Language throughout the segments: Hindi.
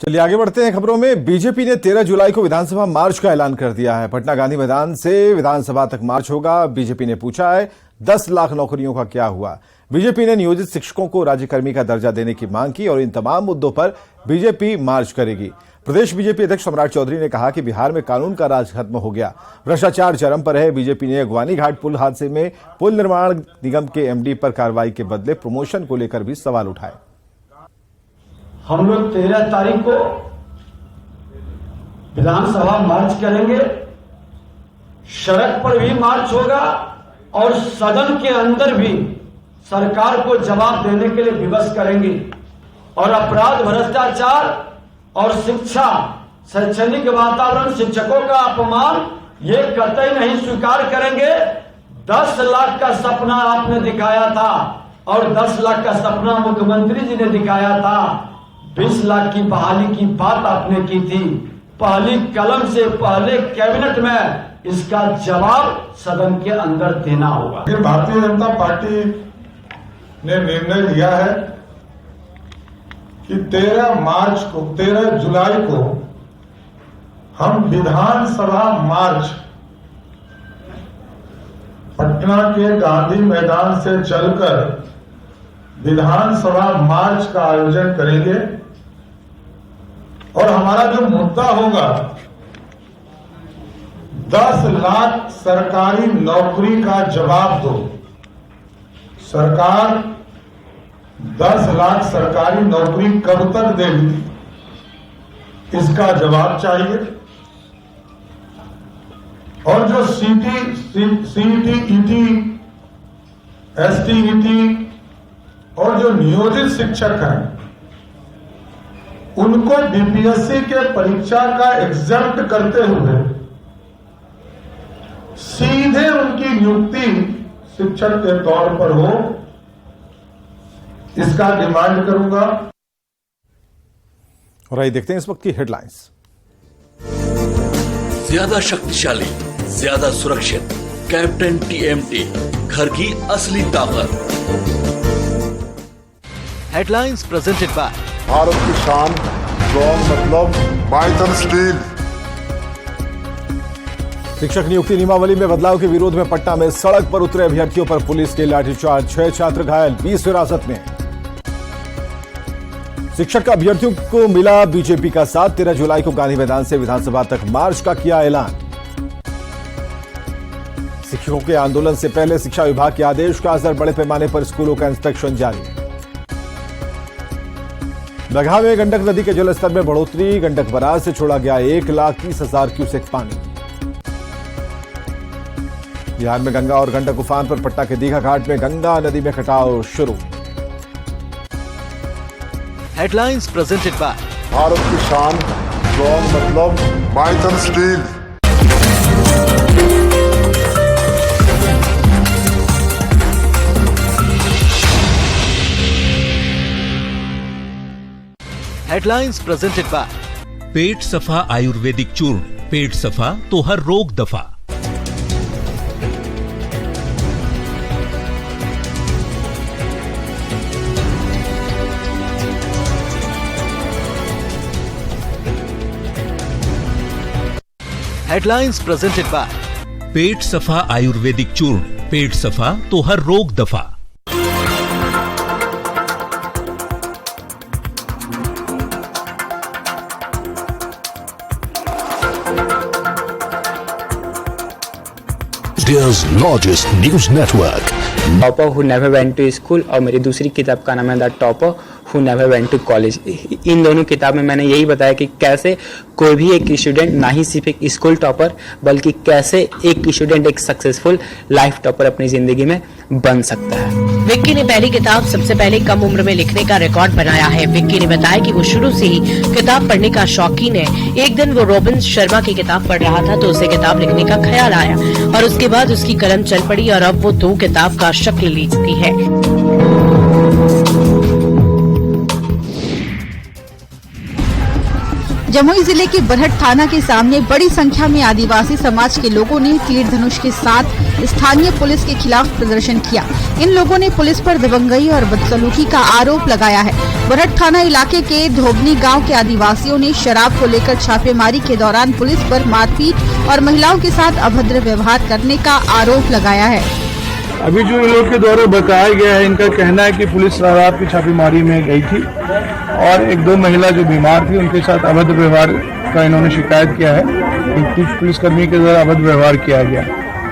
चलिए आगे बढ़ते हैं खबरों में। बीजेपी ने 13 जुलाई को विधानसभा मार्च का ऐलान कर दिया है। पटना गांधी मैदान से विधानसभा तक मार्च होगा। बीजेपी ने पूछा है 10 लाख नौकरियों का क्या हुआ। बीजेपी ने नियोजित शिक्षकों को राज्यकर्मी का दर्जा देने की मांग की और इन तमाम मुद्दों पर बीजेपी मार्च करेगी। प्रदेश बीजेपी अध्यक्ष सम्राट चौधरी ने कहा कि बिहार में कानून का राज खत्म हो गया, भ्रष्टाचार चरम पर है। बीजेपी ने अगवानी घाट पुल हादसे में पुल निर्माण निगम के एमडी पर कार्रवाई के बदले प्रमोशन को लेकर भी सवाल उठाए। हम लोग 13 तारीख को विधानसभा मार्च करेंगे, सड़क पर भी मार्च होगा और सदन के अंदर भी सरकार को जवाब देने के लिए विवश करेंगे। और अपराध, भ्रष्टाचार और शिक्षा, शैक्षणिक वातावरण, शिक्षकों का अपमान, ये कतई नहीं स्वीकार करेंगे। 10 लाख का सपना आपने दिखाया था और 10 लाख का सपना मुख्यमंत्री जी ने दिखाया था। 20 लाख की बहाली की बात आपने की थी। पहली कलम से पहले कैबिनेट में इसका जवाब सदन के अंदर देना होगा। भारतीय जनता पार्टी ने निर्णय लिया है कि 13 जुलाई को हम विधानसभा मार्च पटना के गांधी मैदान से चलकर विधानसभा मार्च का आयोजन करेंगे और हमारा जो मुद्दा होगा 10 लाख सरकारी नौकरी का जवाब दो। सरकार 10 लाख सरकारी नौकरी कब तक देगी, इसका जवाब चाहिए। और जो सीईटी, ईटी, एसटीईटी और जो नियोजित शिक्षक हैं, उनको बीपीएससी के परीक्षा का एग्जाम्प्ट करते हुए सीधे उनकी नियुक्ति शिक्षक के तौर पर हो, इसका डिमांड करूंगा। और आइए देखते हैं इस वक्त की हेडलाइंस। ज्यादा शक्तिशाली, ज्यादा सुरक्षित, कैप्टन टीएमटी, घर की असली ताकत। हेडलाइंस प्रेजेंटेड बाय भारत की शान, स्ट्रॉन्ग मतलब माइथन स्टील। शिक्षक नियुक्ति नियमावली में बदलाव के विरोध में पटना में सड़क पर उतरे अभ्यर्थियों पर पुलिस के लाठीचार्ज, 6 छात्र घायल, 20 हिरासत में। शिक्षक अभ्यर्थियों को मिला बीजेपी का साथ। 13 जुलाई को गांधी मैदान से विधानसभा तक मार्च का किया ऐलान। शिक्षकों के आंदोलन से पहले शिक्षा विभाग के आदेश का असर, बड़े पैमाने पर स्कूलों का इंस्पेक्शन जारी। बगहा में गंडक नदी के जलस्तर में बढ़ोतरी, गंडक बराज से छोड़ा गया 1,30,000 क्यूसेक पानी। बिहार में गंगा और गंडक उफान पर, पटना के दीघा घाट में गंगा नदी में कटाव शुरू। हेडलाइंस प्रेजेंटेड बाय भारत की शान, स्ट्रॉन्ग मतलब Maithan steel. Headlines presented by Pet Safa आयुर्वेदिक चूर्ण, पेट सफा तो हर रोग दफा। Headlines presented by Pet Safa आयुर्वेदिक चूर्ण, पेट सफा तो हर रोग दफा। India's largest news network. Topper who never went to school और मेरी दूसरी किताब का नाम है the topper who never went to college. इन दोनों किताब में मैंने यही बताया कि कैसे कोई भी एक स्टूडेंट ना ही सिर्फ एक स्कूल टॉपर बल्कि कैसे एक स्टूडेंट एक सक्सेसफुल लाइफ टॉपर अपनी जिंदगी में बन सकता है। विक्की ने पहली किताब सबसे पहले कम उम्र में लिखने का रिकॉर्ड बनाया है। विक्की ने बताया कि वो शुरू से ही किताब पढ़ने का शौकीन है। एक दिन वो रॉबिन शर्मा की किताब पढ़ रहा था तो उसे किताब लिखने का ख्याल आया और उसके बाद उसकी कलम चल पड़ी और अब वो 2 किताब का शक्ल ले चुकी है। जमुई जिले के बरहट थाना के सामने बड़ी संख्या में आदिवासी समाज के लोगों ने तीर धनुष के साथ स्थानीय पुलिस के खिलाफ प्रदर्शन किया। इन लोगों ने पुलिस पर दबंगई और बदसलूकी का आरोप लगाया है। बरहट थाना इलाके के धोबनी गांव के आदिवासियों ने शराब को लेकर छापेमारी के दौरान पुलिस पर मारपीट और महिलाओं के साथ अभद्र व्यवहार करने का आरोप लगाया है। अभी जो इन लोग के द्वारा बताया गया है, इनका कहना है कि पुलिस शराब की छापेमारी में गई थी और एक दो महिला जो बीमार थी उनके साथ अभद्र व्यवहार का इन्होंने शिकायत किया है कि कुछ पुलिसकर्मी के द्वारा अभद्र व्यवहार किया गया।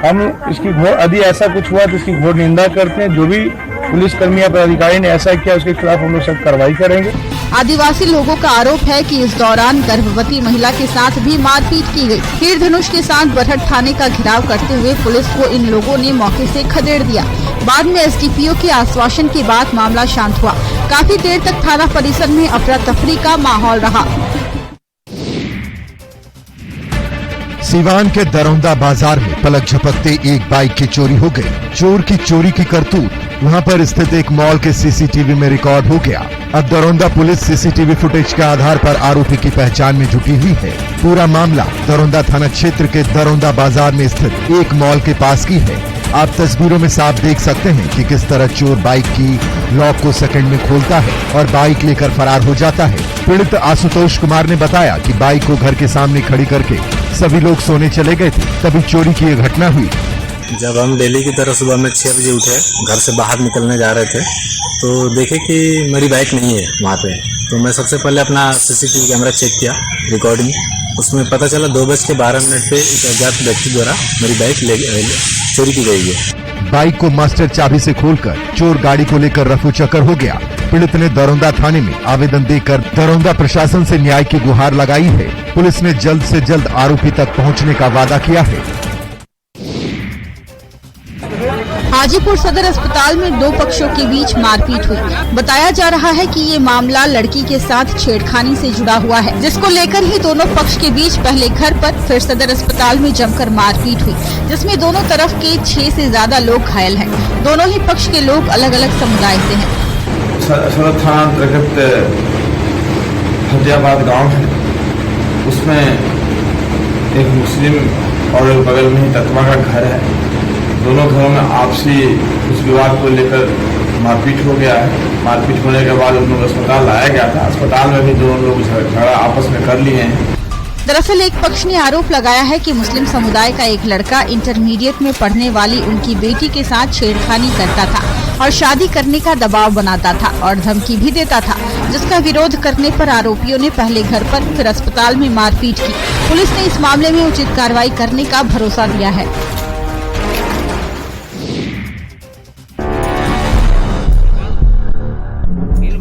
हम इसकी घोर यदि ऐसा कुछ हुआ तो इसकी घोर निंदा करते हैं। जो भी पुलिसकर्मी या पदाधिकारी ने ऐसा किया उसके खिलाफ हम लोग सख्त कार्रवाई करेंगे। आदिवासी लोगों का आरोप है कि इस दौरान गर्भवती महिला के साथ भी मारपीट की गई। तीर धनुष के साथ बरहट थाने का घेराव करते हुए पुलिस को इन लोगों ने मौके से खदेड़ दिया। बाद में एसडीपीओ के आश्वासन के बाद मामला शांत हुआ। काफी देर तक थाना परिसर में अफरा तफरी का माहौल रहा। सीवान के दरौंदा बाजार में पलक झपकते एक बाइक की चोरी हो गई। चोर की चोरी की करतूत वहां पर स्थित एक मॉल के सीसीटीवी में रिकॉर्ड हो गया। अब दरौंदा पुलिस सीसीटीवी फुटेज के आधार पर आरोपी की पहचान में जुटी हुई है। पूरा मामला दरौंदा थाना क्षेत्र के दरौंदा बाजार में स्थित एक मॉल के पास की है। आप तस्वीरों में साफ देख सकते हैं कि किस तरह चोर बाइक की लॉक को सेकंड में खोलता है और बाइक लेकर फरार हो जाता है। पीड़ित आशुतोष कुमार ने बताया कि बाइक को घर के सामने खड़ी करके सभी लोग सोने चले गए थे, तभी चोरी की यह घटना हुई। जब हम डेली की तरह सुबह में 6 बजे उठे, घर से बाहर निकलने जा रहे थे तो देखे कि मेरी बाइक नहीं है वहाँ पे। तो मैं सबसे पहले अपना सीसीटीवी कैमरा चेक किया, रिकॉर्डिंग, उसमें पता चला 2:12 पे एक अज्ञात व्यक्ति द्वारा मेरी बाइक चोरी की गई है। बाइक को मास्टर चाबी से खोलकर चोर गाड़ी को लेकर रफूचक्कर हो गया। पीड़ित ने दरौंदा थाने में आवेदन देकर दरौंदा प्रशासन से न्याय की गुहार लगाई है। पुलिस ने जल्द से जल्द आरोपी तक पहुंचने का वादा किया है। हाजीपुर सदर अस्पताल में दो पक्षों के बीच मारपीट हुई। बताया जा रहा है कि ये मामला लड़की के साथ छेड़खानी से जुड़ा हुआ है, जिसको लेकर ही दोनों पक्ष के बीच पहले घर पर फिर सदर अस्पताल में जमकर मारपीट हुई, जिसमें दोनों तरफ के 6 से ज्यादा लोग घायल हैं। दोनों ही पक्ष के लोग अलग अलग समुदाय से हैं। सदर थाना अंतर्गत फतेहाबाद गाँव है, उसमें एक मुस्लिम और बगल में ही तत्वा का घर है। दोनों घरों में आपसी उस विवाद को लेकर मारपीट हो गया है। मारपीट होने के बाद उन लोग अस्पताल लाया गया था। अस्पताल में भी दोनों लोग झगड़ा आपस में कर लिए हैं। दरअसल एक पक्ष ने आरोप लगाया है कि मुस्लिम समुदाय का एक लड़का इंटरमीडिएट में पढ़ने वाली उनकी बेटी के साथ छेड़खानी करता था और शादी करने का दबाव बनाता था और धमकी भी देता था, जिसका विरोध करने पर आरोपियों ने पहले घर पर फिर अस्पताल में मारपीट की। पुलिस ने इस मामले में उचित कार्रवाई करने का भरोसा दिया है।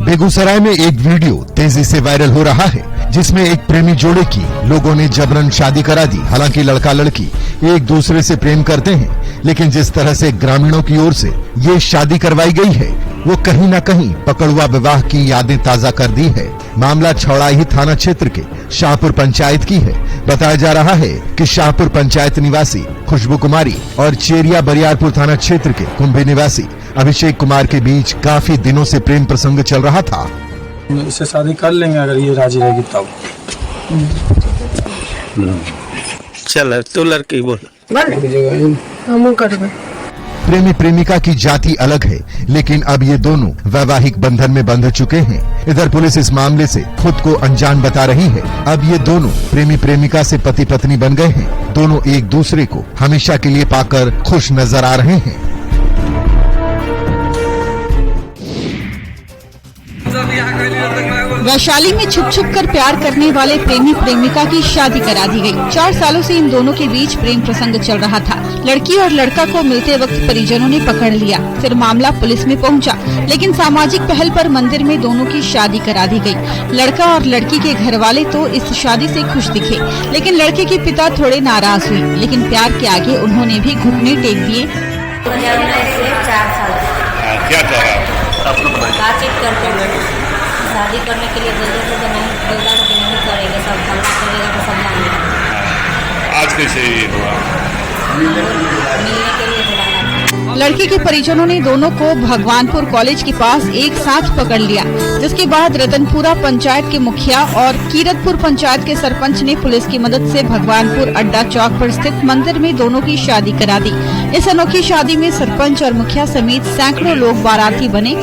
बेगूसराय में एक वीडियो तेजी से वायरल हो रहा है, जिसमें एक प्रेमी जोड़े की लोगों ने जबरन शादी करा दी। हालांकि लड़का लड़की एक दूसरे से प्रेम करते हैं, लेकिन जिस तरह से ग्रामीणों की ओर से ये शादी करवाई गई है, वो कहीं न कहीं पकड़ुआ विवाह की यादें ताजा कर दी है। मामला छौड़ाही थाना क्षेत्र के शाहपुर पंचायत की है। बताया जा रहा है कि शाहपुर पंचायत निवासी खुशबू कुमारी और चेरिया बरियारपुर थाना क्षेत्र के कुंभे निवासी अभिषेक कुमार के बीच काफी दिनों से प्रेम प्रसंग चल रहा था। इससे शादी कर लेंगे अगर ये राजी रहेगी तब। चल तो लड़की बोल प्रेमी प्रेमिका की जाति अलग है, लेकिन अब ये दोनों वैवाहिक बंधन में बंध चुके हैं। इधर पुलिस इस मामले से खुद को अनजान बता रही है। अब ये दोनों प्रेमी प्रेमिका से पति पत्नी बन गए हैं। दोनों एक दूसरे को हमेशा के लिए पाकर खुश नजर आ रहे हैं। वैशाली में छुप छुप कर प्यार करने वाले प्रेमी प्रेमिका की शादी करा दी गई। 4 सालों से इन दोनों के बीच प्रेम प्रसंग चल रहा था। लड़की और लड़का को मिलते वक्त परिजनों ने पकड़ लिया, फिर मामला पुलिस में पहुंचा, लेकिन सामाजिक पहल पर मंदिर में दोनों की शादी करा दी गई। लड़का और लड़की के घर वाले तो इस शादी से खुश दिखे, लेकिन लड़के के पिता थोड़े नाराज हुए। लेकिन प्यार के आगे उन्होंने भी घुटने टेक दिए। 4 साल क्या कह रहा है? शादी करने के लिए जल्दी से नहीं करेंगे, सब झगड़ा करेगा तो सब मानेंगे। आज कैसे ये हुआ? मिलने के लिए बुलाना था। लड़के के परिजनों ने दोनों को भगवानपुर कॉलेज के पास एक साथ पकड़ लिया, जिसके बाद रतनपुरा पंचायत के मुखिया और कीरतपुर पंचायत के सरपंच ने पुलिस की मदद से भगवानपुर अड्डा चौक पर स्थित मंदिर में दोनों की शादी करा दी। इस अनोखी शादी में सरपंच और मुखिया समेत सैकड़ों लोग बाराती बने।